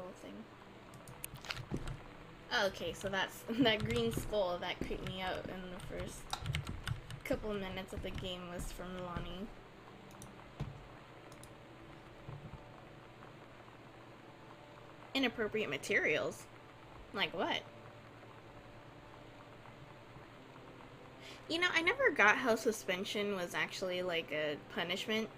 skull thing. Okay, so that's that green skull that creeped me out in the first couple of minutes of the game was from Lonnie. Inappropriate materials? Like what? You know, I never got how suspension was actually like a punishment.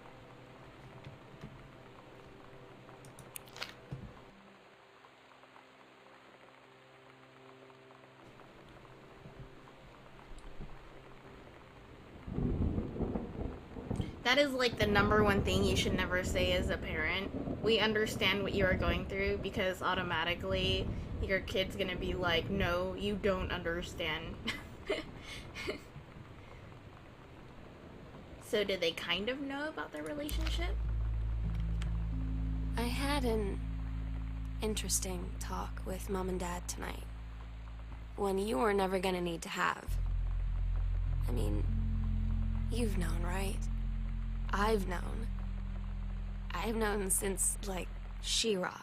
That is like the number one thing you should never say as a parent. We understand what you are going through, because automatically your kid's gonna be like, no, you don't understand. So did they kind of know about their relationship? I had an interesting talk with Mom and Dad tonight. One you were never gonna need to have. I mean, you've known, right? I've known. I've known since, like, She-Ra.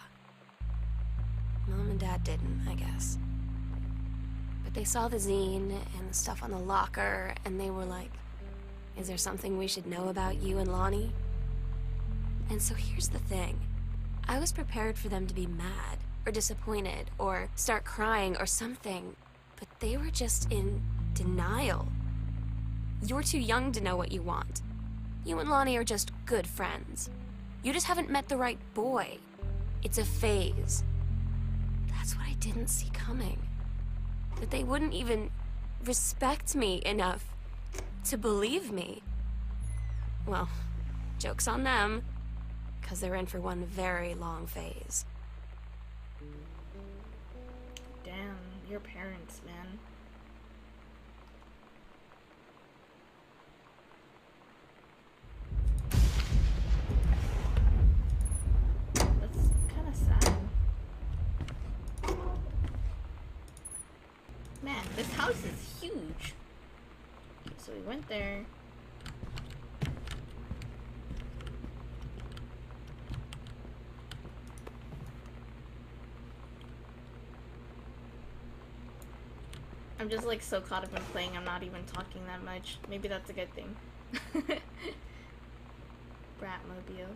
Mom and Dad didn't, I guess. But they saw the zine and the stuff on the locker, and they were like, is there something we should know about you and Lonnie? And so here's the thing. I was prepared for them to be mad, or disappointed, or start crying, or something. But they were just in denial. You're too young to know what you want. You and Lonnie are just good friends. You just haven't met the right boy. It's a phase. That's what I didn't see coming. That they wouldn't even respect me enough to believe me. Well, joke's on them, because they're in for one very long phase. Damn, your parents, man. Man, this house is huge. Okay, so we went there. I'm just like so caught up in playing, I'm not even talking that much. Maybe that's a good thing. Bratmobile.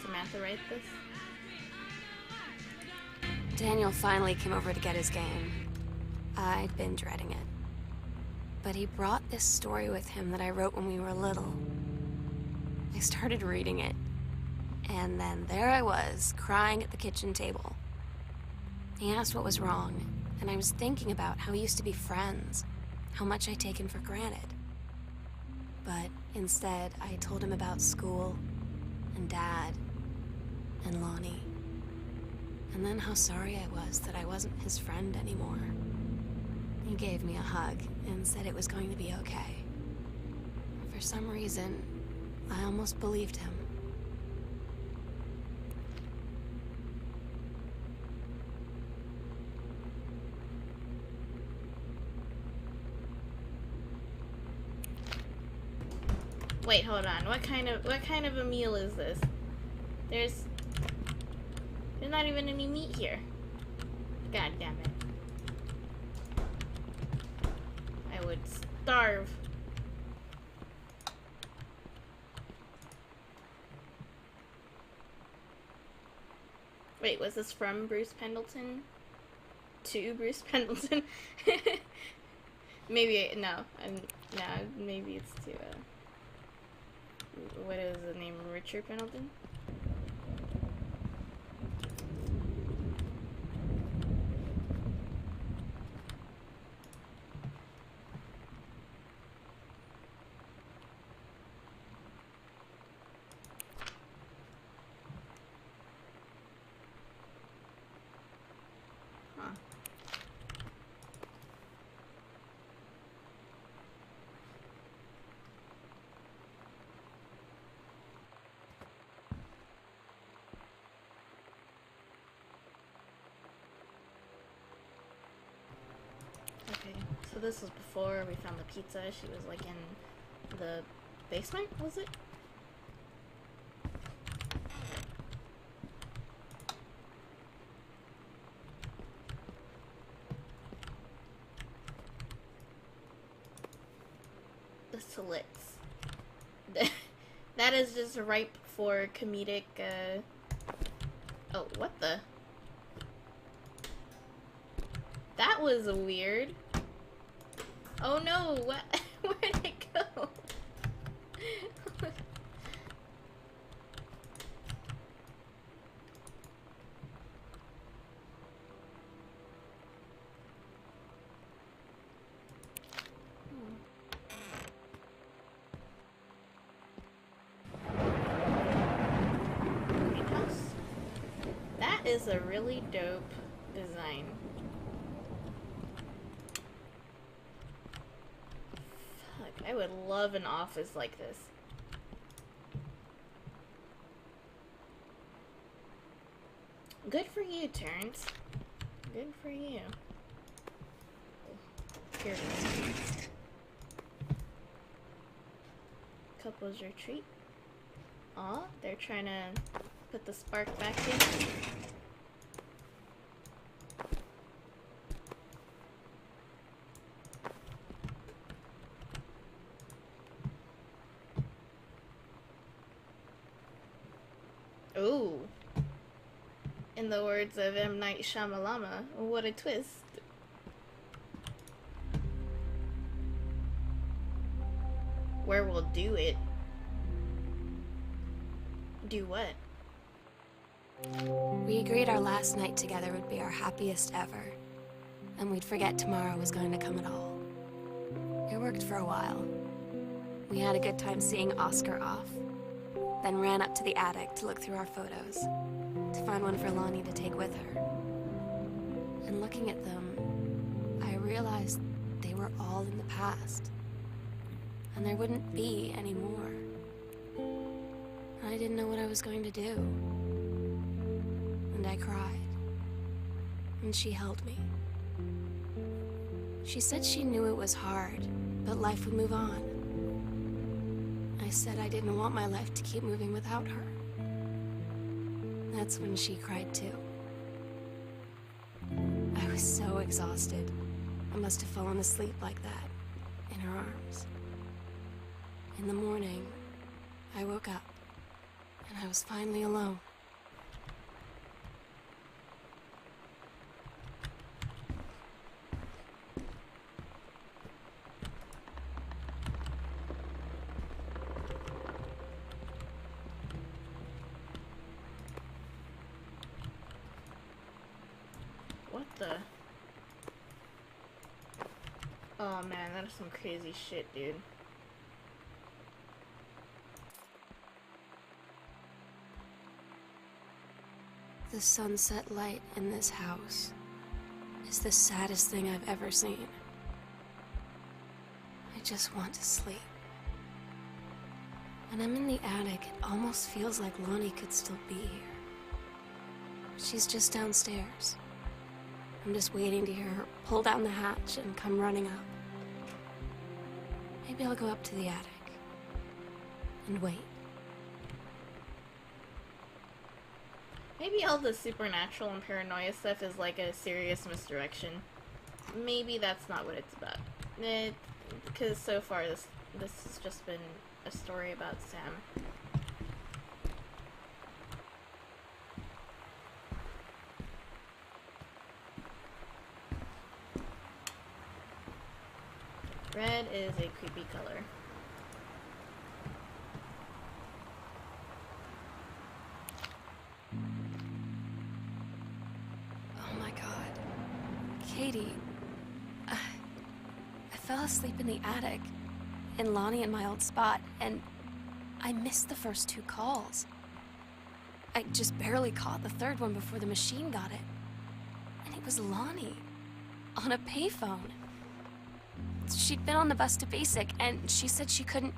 Samantha write this? Daniel finally came over to get his game. I'd been dreading it. But he brought this story with him that I wrote when we were little. I started reading it, and then there I was, crying at the kitchen table. He asked what was wrong, and I was thinking about how we used to be friends, how much I'd taken for granted. But instead, I told him about school, and Dad, and Lonnie. And then how sorry I was that I wasn't his friend anymore. He gave me a hug and said it was going to be okay. For some reason, I almost believed him. Wait, hold on. What kind of a meal is this? There's not even any meat here. God damn it. I would starve. Wait, was this from Bruce Pendleton? To Bruce Pendleton? Maybe, no. No, maybe it's to, what is the name? Richard Pendleton? Okay, so this was before we found the pizza. She was like in the basement, was it? The slits. That is just ripe for comedic, Oh, what the? That was weird. Oh no, what? Where'd it go? That is a really dope design. Fuck, I would love an office like this. Good for you, Terrence. Good for you. Here it is. Couples retreat. Aw, they're trying to put the spark back in. Ooh. In the words of M. Night Shyamalama, what a twist. Where we'll do it. Do what? We agreed our last night together would be our happiest ever, and we'd forget tomorrow was going to come at all. It worked for a while. We had a good time seeing Oscar off, then ran up to the attic to look through our photos, to find one for Lonnie to take with her. And looking at them, I realized they were all in the past, and there wouldn't be any more. I didn't know what I was going to do. And I cried. And she held me. She said she knew it was hard, but life would move on. I said I didn't want my life to keep moving without her. That's when she cried too. I was so exhausted. I must have fallen asleep like that, in her arms. In the morning, I woke up. And I was finally alone. What the? Oh man, that is some crazy shit, dude. The sunset light in this house is the saddest thing I've ever seen. I just want to sleep. When I'm in the attic, it almost feels like Lonnie could still be here. She's just downstairs. I'm just waiting to hear her pull down the hatch and come running up. Maybe I'll go up to the attic and wait. Maybe all the supernatural and paranoia stuff is like a serious misdirection. Maybe that's not what it's about. Because so far this has just been a story about Sam. Red is a creepy color. Katie, I fell asleep in the attic, in Lonnie in my old spot, and I missed the first 2 calls. I just barely caught the third one before the machine got it. And it was Lonnie, on a payphone. She'd been on the bus to Basic, and she said she couldn't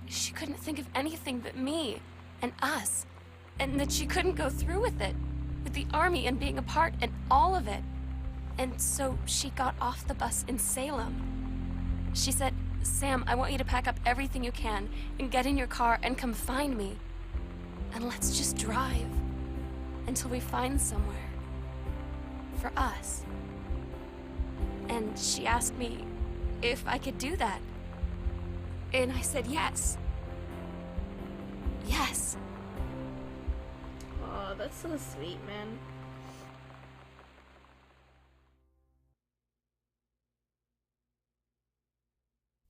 think of anything but me, and us, and that she couldn't go through with it, with the army and being apart and all of it. And so she got off the bus in Salem. She said, "Sam, I want you to pack up everything you can and get in your car and come find me. And let's just drive until we find somewhere for us." And she asked me if I could do that. And I said yes. Yes. Oh, that's so sweet, man.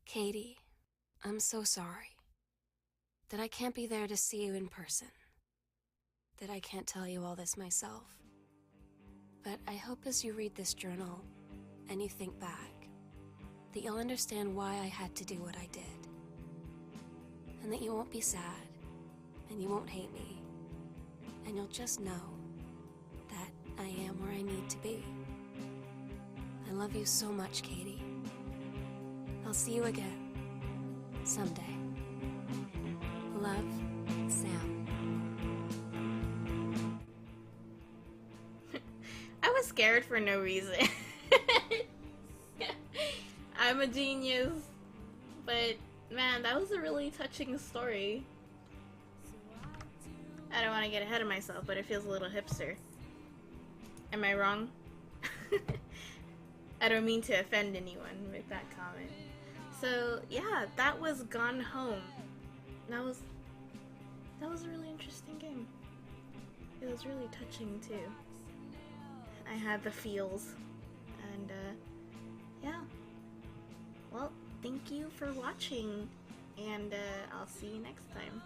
Katie, I'm so sorry that I can't be there to see you in person, that I can't tell you all this myself. But I hope as you read this journal and you think back, that you'll understand why I had to do what I did. And that you won't be sad, and you won't hate me, and you'll just know that I am where I need to be. I love you so much, Katie. I'll see you again, someday. Love, Sam. I was scared for no reason. I'm a genius. But, man, that was a really touching story. I don't want to get ahead of myself, but it feels a little hipster. Am I wrong? I don't mean to offend anyone with that comment. So, yeah, that was Gone Home. That was a really interesting game. It was really touching, too. I had the feels. And, yeah. Well, thank you for watching, and I'll see you next time.